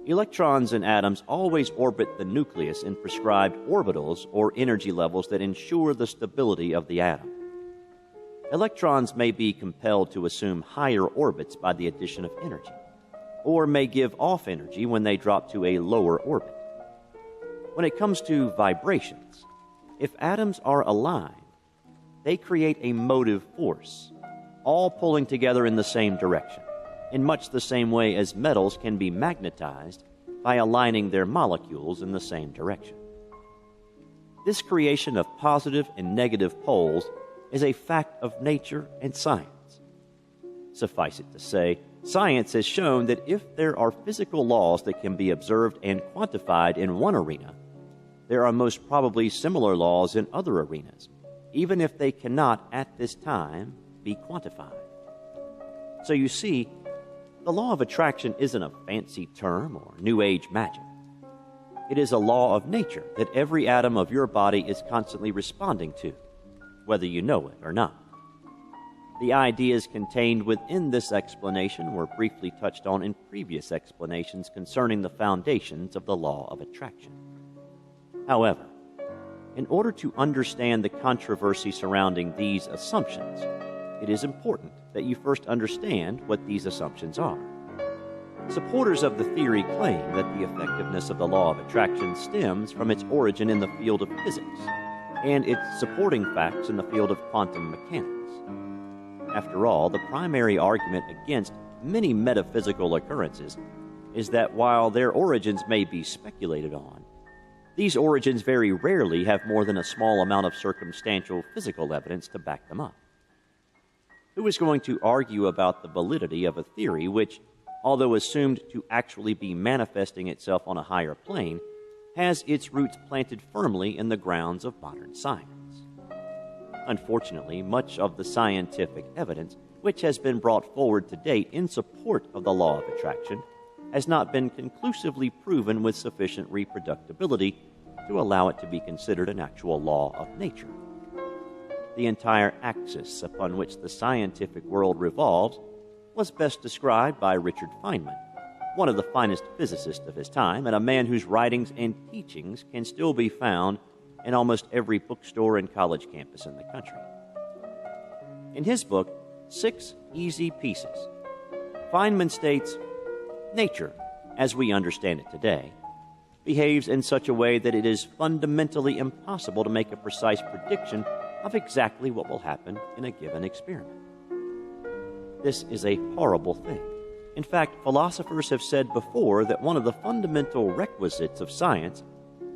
Electrons and atoms always orbit the nucleus in prescribed orbitals or energy levels that ensure the stability of the atom. Electrons may be compelled to assume higher orbits by the addition of energy, or may give off energy when they drop to a lower orbit. When it comes to vibrations, if atoms are aligned, they create a motive force, all pulling together in the same direction, in much the same way as metals can be magnetized by aligning their molecules in the same direction. This creation of positive and negative poles is a fact of nature and science. Suffice it to say, science has shown that if there are physical laws that can be observed and quantified in one arena, there are most probably similar laws in other arenas, even if they cannot at this time be quantified. So you see, the law of attraction isn't a fancy term or New Age magic. It is a law of nature that every atom of your body is constantly responding to, whether you know it or not. The ideas contained within this explanation were briefly touched on in previous explanations concerning the foundations of the law of attraction. However, in order to understand the controversy surrounding these assumptions, it is important that you first understand what these assumptions are. Supporters of the theory claim that the effectiveness of the law of attraction stems from its origin in the field of physics and its supporting facts in the field of quantum mechanics. After all, the primary argument against many metaphysical occurrences is that while their origins may be speculated on, these origins very rarely have more than a small amount of circumstantial physical evidence to back them up. Who is going to argue about the validity of a theory which, although assumed to actually be manifesting itself on a higher plane, has its roots planted firmly in the grounds of modern science? Unfortunately, much of the scientific evidence which has been brought forward to date in support of the law of attraction has not been conclusively proven with sufficient reproducibility to allow it to be considered an actual law of nature. The entire axis upon which the scientific world revolves was best described by Richard Feynman, one of the finest physicists of his time, and a man whose writings and teachings can still be found in almost every bookstore and college campus in the country. In his book, 6 Easy Pieces, Feynman states, "Nature, as we understand it today, behaves in such a way that it is fundamentally impossible to make a precise prediction of exactly what will happen in a given experiment." This is a horrible thing. In fact, philosophers have said before that one of the fundamental requisites of science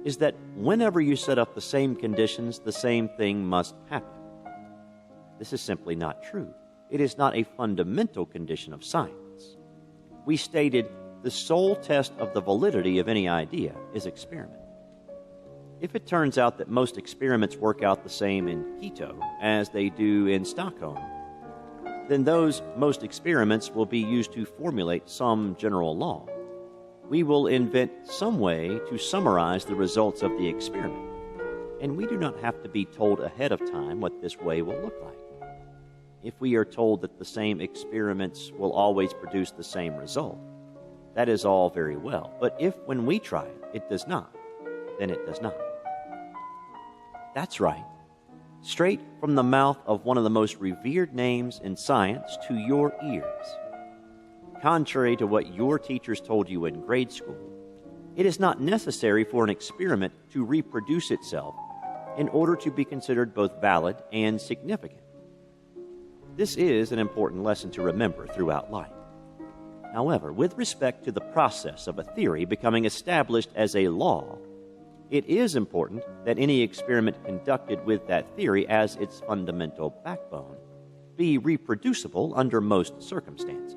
is that whenever you set up the same conditions, the same thing must happen. This is simply not true. It is not a fundamental condition of science. We stated the sole test of the validity of any idea is experiment. If it turns out that most experiments work out the same in Quito as they do in Stockholm, then those most experiments will be used to formulate some general law. We will invent some way to summarize the results of the experiment, and we do not have to be told ahead of time what this way will look like. If we are told that the same experiments will always produce the same result, that is all very well. But if, when we try it, it does not, then it does not. That's right. Straight from the mouth of one of the most revered names in science to your ears. Contrary to what your teachers told you in grade school, it is not necessary for an experiment to reproduce itself in order to be considered both valid and significant. This is an important lesson to remember throughout life. However, with respect to the process of a theory becoming established as a law, it is important that any experiment conducted with that theory as its fundamental backbone be reproducible under most circumstances.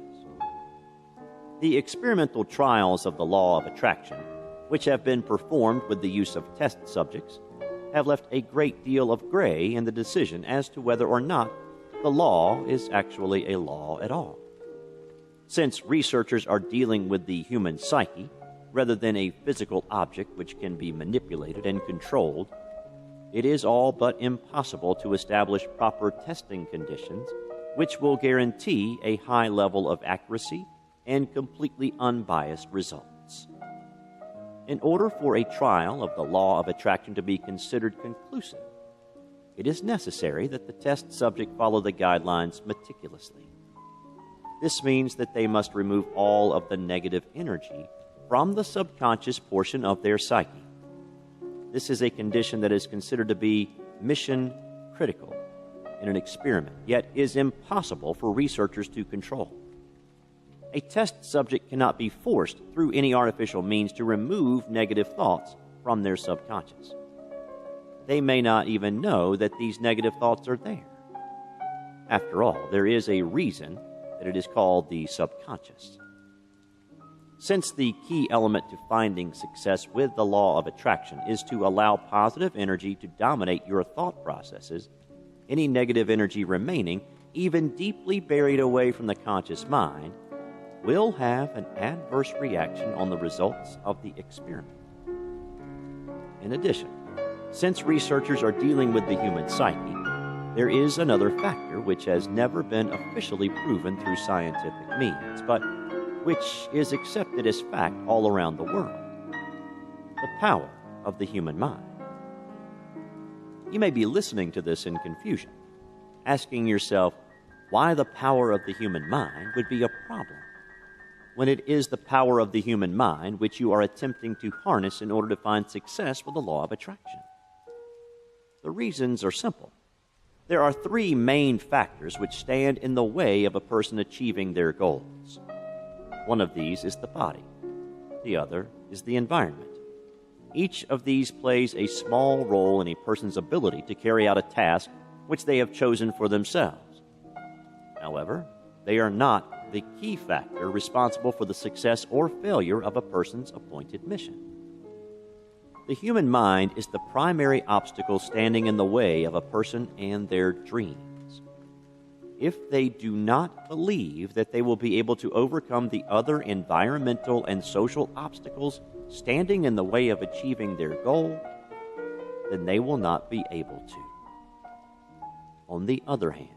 The experimental trials of the law of attraction, which have been performed with the use of test subjects, have left a great deal of gray in the decision as to whether or not the law is actually a law at all. Since researchers are dealing with the human psyche rather than a physical object which can be manipulated and controlled, it is all but impossible to establish proper testing conditions which will guarantee a high level of accuracy and completely unbiased results. In order for a trial of the law of attraction to be considered conclusive, it is necessary that the test subject follow the guidelines meticulously. This means that they must remove all of the negative energy from the subconscious portion of their psyche. This is a condition that is considered to be mission critical in an experiment, yet is impossible for researchers to control. A test subject cannot be forced through any artificial means to remove negative thoughts from their subconscious. They may not even know that these negative thoughts are there. After all, there is a reason that it is called the subconscious. Since the key element to finding success with the law of attraction is to allow positive energy to dominate your thought processes, any negative energy remaining, even deeply buried away from the conscious mind, will have an adverse reaction on the results of the experiment. In addition, since researchers are dealing with the human psyche, there is another factor which has never been officially proven through scientific means, but which is accepted as fact all around the world: the power of the human mind. You may be listening to this in confusion, asking yourself why the power of the human mind would be a problem, when it is the power of the human mind which you are attempting to harness in order to find success with the law of attraction. The reasons are simple. There are three main factors which stand in the way of a person achieving their goals. One of these is the body. The other is the environment. Each of these plays a small role in a person's ability to carry out a task which they have chosen for themselves. However, they are not the key factor responsible for the success or failure of a person's appointed mission. The human mind is the primary obstacle standing in the way of a person and their dreams. If they do not believe that they will be able to overcome the other environmental and social obstacles standing in the way of achieving their goal, then they will not be able to. On the other hand,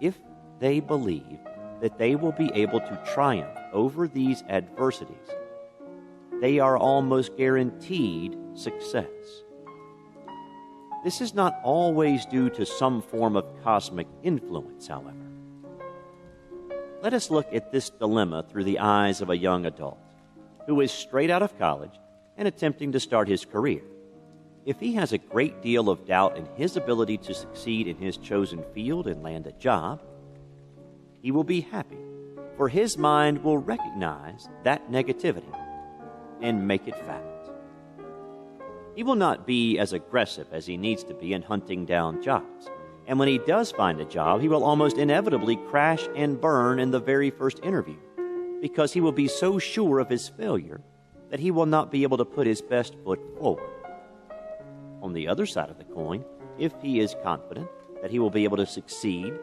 if they believe that they will be able to triumph over these adversities, they are almost guaranteed success. This is not always due to some form of cosmic influence, however. Let us look at this dilemma through the eyes of a young adult who is straight out of college and attempting to start his career. If he has a great deal of doubt in his ability to succeed in his chosen field and land a job, he will be happy, for his mind will recognize that negativity and make it fact. He will not be as aggressive as he needs to be in hunting down jobs, and when he does find a job, he will almost inevitably crash and burn in the very first interview, because he will be so sure of his failure that he will not be able to put his best foot forward. On the other side of the coin, if he is confident that he will be able to succeed,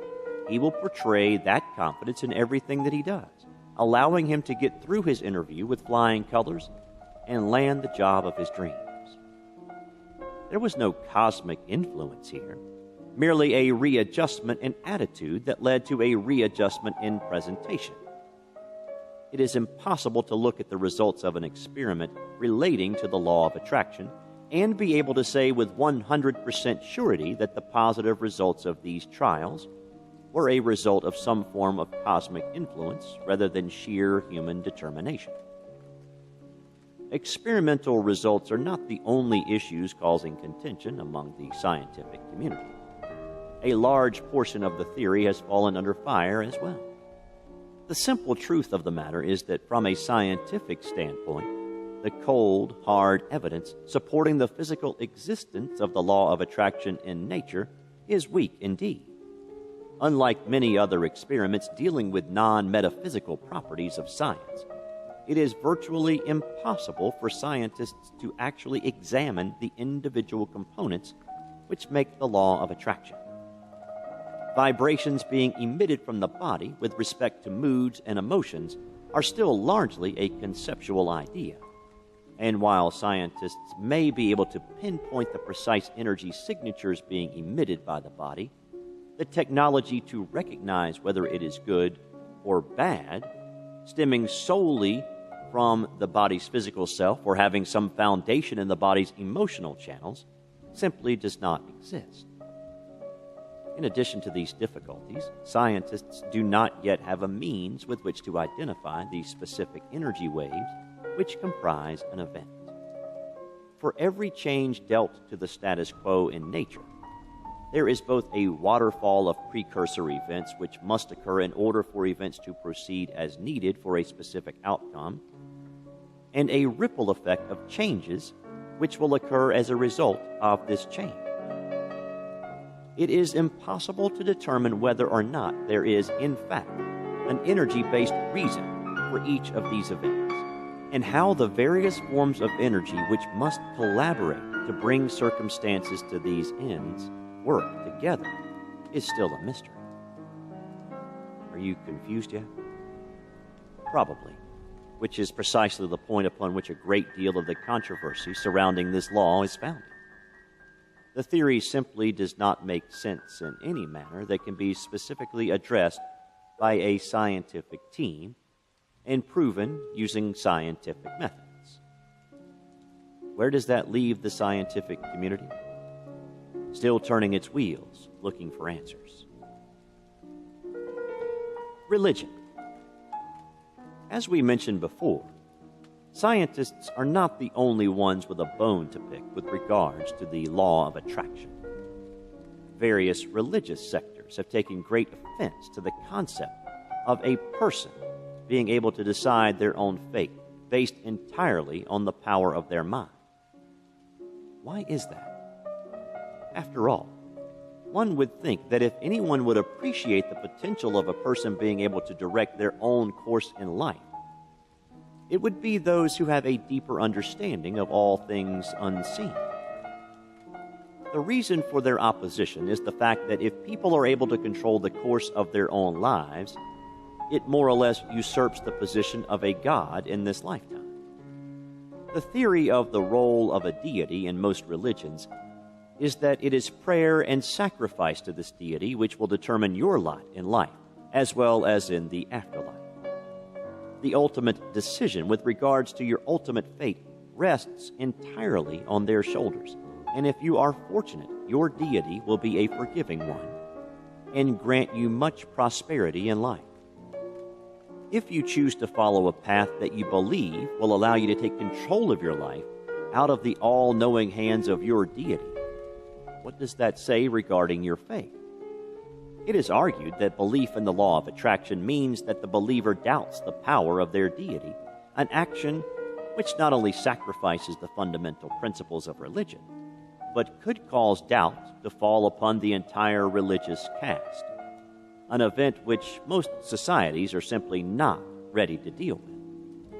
he will portray that confidence in everything that he does, allowing him to get through his interview with flying colors and land the job of his dreams. There was no cosmic influence here, merely a readjustment in attitude that led to a readjustment in presentation. It is impossible to look at the results of an experiment relating to the law of attraction and be able to say with 100% surety that the positive results of these trials were a result of some form of cosmic influence rather than sheer human determination. Experimental results are not the only issues causing contention among the scientific community. A large portion of the theory has fallen under fire as well. The simple truth of the matter is that from a scientific standpoint, the cold, hard evidence supporting the physical existence of the law of attraction in nature is weak indeed. Unlike many other experiments dealing with non-metaphysical properties of science, it is virtually impossible for scientists to actually examine the individual components which make the law of attraction. Vibrations being emitted from the body with respect to moods and emotions are still largely a conceptual idea. And while scientists may be able to pinpoint the precise energy signatures being emitted by the body, the technology to recognize whether it is good or bad, stemming solely from the body's physical self or having some foundation in the body's emotional channels, simply does not exist. In addition to these difficulties, scientists do not yet have a means with which to identify the specific energy waves which comprise an event. For every change dealt to the status quo in nature, there is both a waterfall of precursor events which must occur in order for events to proceed as needed for a specific outcome, and a ripple effect of changes which will occur as a result of this change. It is impossible to determine whether or not there is, in fact, an energy-based reason for each of these events, and how the various forms of energy which must collaborate to bring circumstances to these ends work together is still a mystery. Are you confused yet? Probably. which is precisely the point upon which a great deal of the controversy surrounding this law is founded. The theory simply does not make sense in any manner that can be specifically addressed by a scientific team and proven using scientific methods. Where does that leave the scientific community? Still turning its wheels, looking for answers. Religion. As we mentioned before, scientists are not the only ones with a bone to pick with regards to the law of attraction. Various religious sectors have taken great offense to the concept of a person being able to decide their own fate based entirely on the power of their mind. Why is that? After all, one would think that if anyone would appreciate the potential of a person being able to direct their own course in life, it would be those who have a deeper understanding of all things unseen. The reason for their opposition is the fact that if people are able to control the course of their own lives, it more or less usurps the position of a god in this lifetime. The theory of the role of a deity in most religions is that it is prayer and sacrifice to this deity which will determine your lot in life, as well as in the afterlife. The ultimate decision with regards to your ultimate fate rests entirely on their shoulders, and if you are fortunate, your deity will be a forgiving one and grant you much prosperity in life. If you choose to follow a path that you believe will allow you to take control of your life out of the all-knowing hands of your deity, what does that say regarding your faith? It is argued that belief in the law of attraction means that the believer doubts the power of their deity, an action which not only sacrifices the fundamental principles of religion, but could cause doubt to fall upon the entire religious caste, an event which most societies are simply not ready to deal with.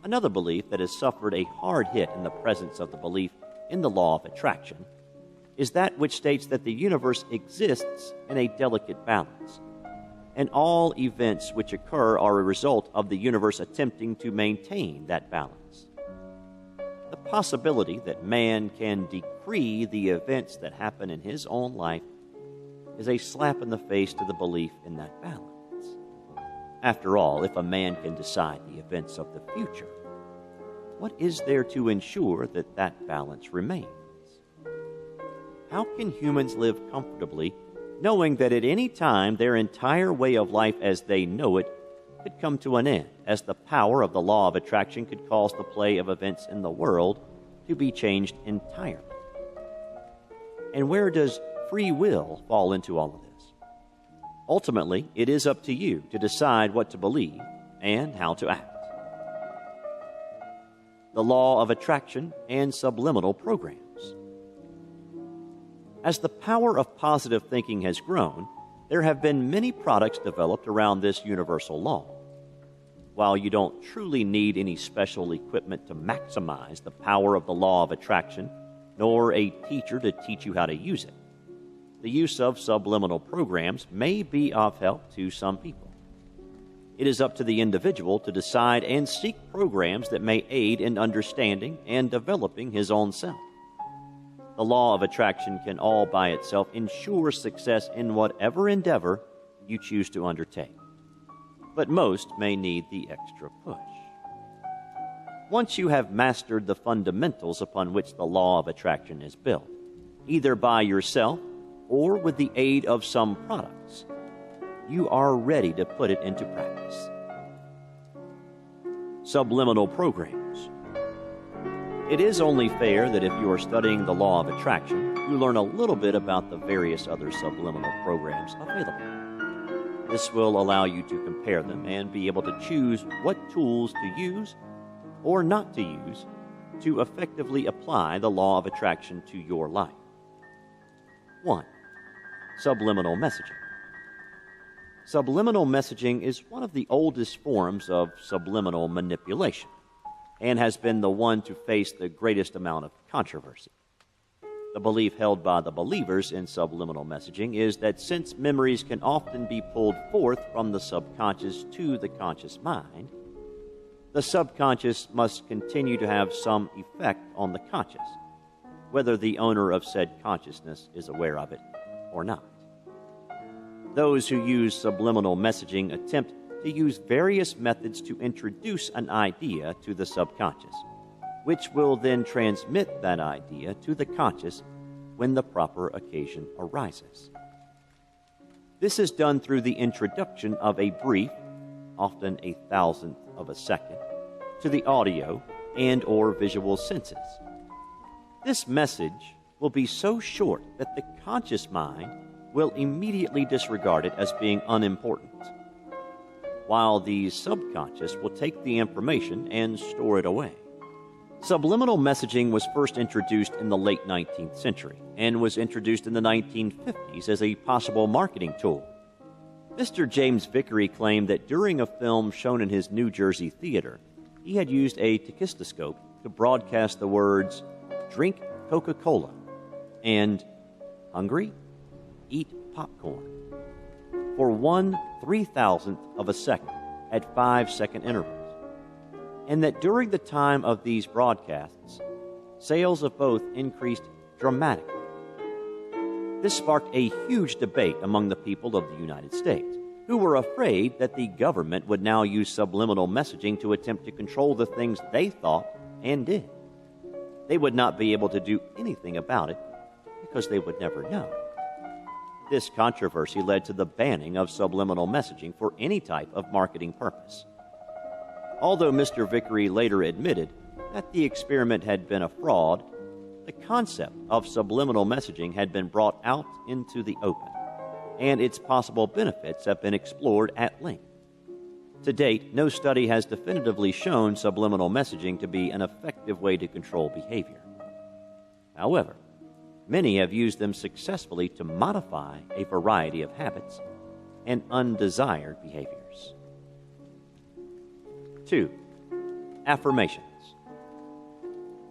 Another belief that has suffered a hard hit in the presence of the belief in the law of attraction is that which states that the universe exists in a delicate balance, and all events which occur are a result of the universe attempting to maintain that balance. The possibility that man can decree the events that happen in his own life is a slap in the face to the belief in that balance. After all, if a man can decide the events of the future, what is there to ensure that that balance remains? How can humans live comfortably knowing that at any time their entire way of life as they know it could come to an end, as the power of the law of attraction could cause the play of events in the world to be changed entirely? And where does free will fall into all of this? Ultimately, it is up to you to decide what to believe and how to act. The law of attraction and subliminal programs. As the power of positive thinking has grown, there have been many products developed around this universal law. While you don't truly need any special equipment to maximize the power of the law of attraction, nor a teacher to teach you how to use it, the use of subliminal programs may be of help to some people. It is up to the individual to decide and seek programs that may aid in understanding and developing his own self. The law of attraction can all by itself ensure success in whatever endeavor you choose to undertake, but most may need the extra push. Once you have mastered the fundamentals upon which the law of attraction is built, either by yourself or with the aid of some products, you are ready to put it into practice. Subliminal programs. It is only fair that if you are studying the law of attraction, you learn a little bit about the various other subliminal programs available. This will allow you to compare them and be able to choose what tools to use or not to use to effectively apply the law of attraction to your life. 1. Subliminal messaging. Subliminal messaging is one of the oldest forms of subliminal manipulation and has been the one to face the greatest amount of controversy. The belief held by the believers in subliminal messaging is that since memories can often be pulled forth from the subconscious to the conscious mind, the subconscious must continue to have some effect on the conscious, whether the owner of said consciousness is aware of it or not. Those who use subliminal messaging attempt to use various methods to introduce an idea to the subconscious, which will then transmit that idea to the conscious when the proper occasion arises. This is done through the introduction of a brief, often a thousandth of a second, to the audio and or visual senses. This message will be so short that the conscious mind will immediately disregard it as being unimportant, while the subconscious will take the information and store it away. Subliminal messaging was first introduced in the late 19th century and was introduced in the 1950s as a possible marketing tool. Mr. James Vickery claimed that during a film shown in his New Jersey theater, he had used a tachistoscope to broadcast the words, "Drink Coca-Cola," and "Hungry? Eat popcorn," for 1/3000th of a second at 5-second intervals, and that during the time of these broadcasts, sales of both increased dramatically. This sparked a huge debate among the people of the United States, who were afraid that the government would now use subliminal messaging to attempt to control the things they thought and did. They would not be able to do anything about it because they would never know. This controversy led to the banning of subliminal messaging for any type of marketing purpose. Although Mr. Vickery later admitted that the experiment had been a fraud, the concept of subliminal messaging had been brought out into the open, and its possible benefits have been explored at length. To date, no study has definitively shown subliminal messaging to be an effective way to control behavior. However, many have used them successfully to modify a variety of habits and undesired behaviors. 2. Affirmations.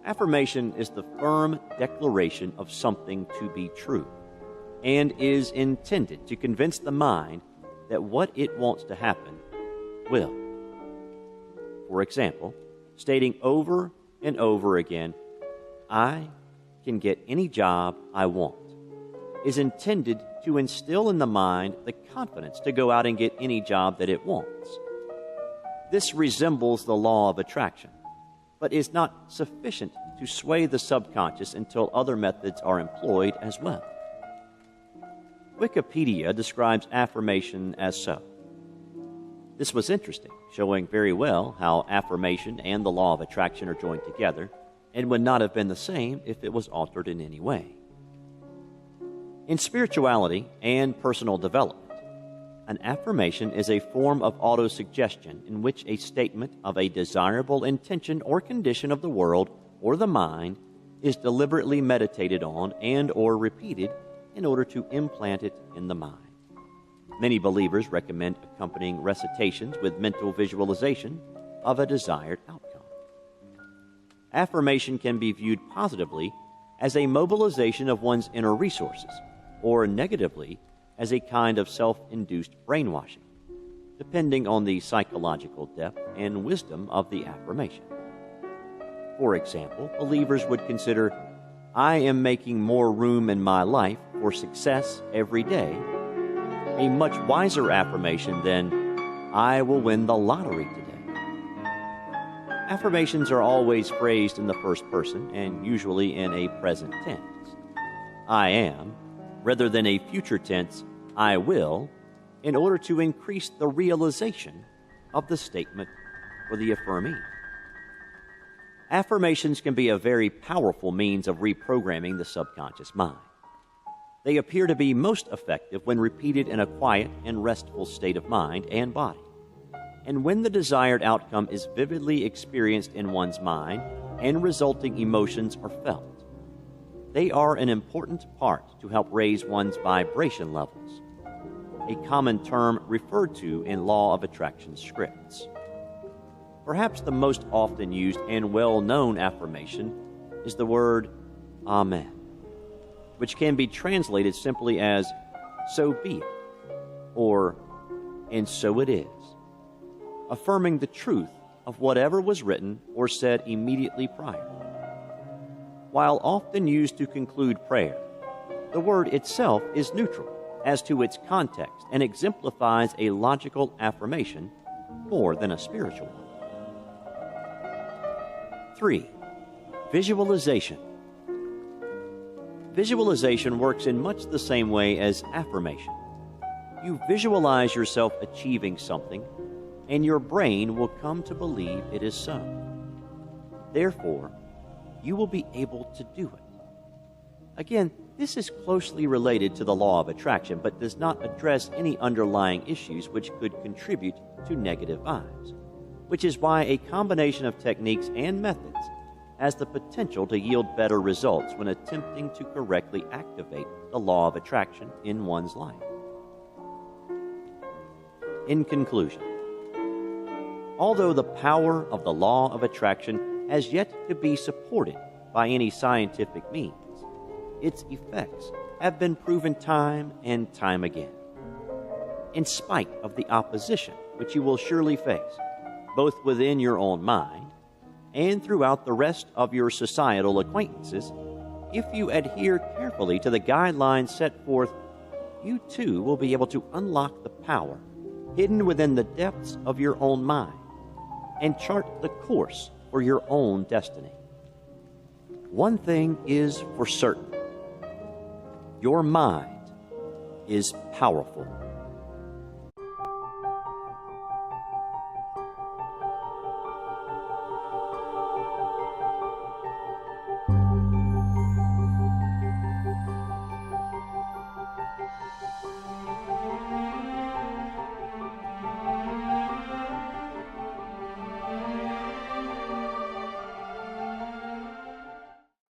Affirmation is the firm declaration of something to be true and is intended to convince the mind that what it wants to happen will. For example, stating over and over again, "I can get any job I want," is intended to instill in the mind the confidence to go out and get any job that it wants. This resembles the law of attraction, but is not sufficient to sway the subconscious until other methods are employed as well. Wikipedia describes affirmation as so. This was interesting, showing very well how affirmation and the law of attraction are joined together, and would not have been the same if it was altered in any way. In spirituality and personal development, an affirmation is a form of autosuggestion in which a statement of a desirable intention or condition of the world or the mind is deliberately meditated on and or repeated in order to implant it in the mind. Many believers recommend accompanying recitations with mental visualization of a desired outcome. Affirmation can be viewed positively as a mobilization of one's inner resources, or negatively as a kind of self-induced brainwashing, depending on the psychological depth and wisdom of the affirmation. For example, believers would consider, "I am making more room in my life for success every day," a much wiser affirmation than, "I will win the lottery today." Affirmations are always phrased in the first person and usually in a present tense, "I am," rather than a future tense, "I will," in order to increase the realization of the statement for the affirmee. Affirmations can be a very powerful means of reprogramming the subconscious mind. They appear to be most effective when repeated in a quiet and restful state of mind and body, and when the desired outcome is vividly experienced in one's mind and resulting emotions are felt. They are an important part to help raise one's vibration levels, a common term referred to in law of attraction scripts. Perhaps the most often used and well-known affirmation is the word Amen, which can be translated simply as "so be it," or "and so it is," affirming the truth of whatever was written or said immediately prior. While often used to conclude prayer, the word itself is neutral as to its context and exemplifies a logical affirmation more than a spiritual one. 3. Visualization. Visualization works in much the same way as affirmation. You visualize yourself achieving something, and your brain will come to believe it is so. Therefore, you will be able to do it. Again, this is closely related to the law of attraction, but does not address any underlying issues which could contribute to negative vibes, which is why a combination of techniques and methods has the potential to yield better results when attempting to correctly activate the law of attraction in one's life. In conclusion, although the power of the law of attraction has yet to be supported by any scientific means, its effects have been proven time and time again. In spite of the opposition which you will surely face, both within your own mind and throughout the rest of your societal acquaintances, if you adhere carefully to the guidelines set forth, you too will be able to unlock the power hidden within the depths of your own mind and chart the course for your own destiny. One thing is for certain: your mind is powerful.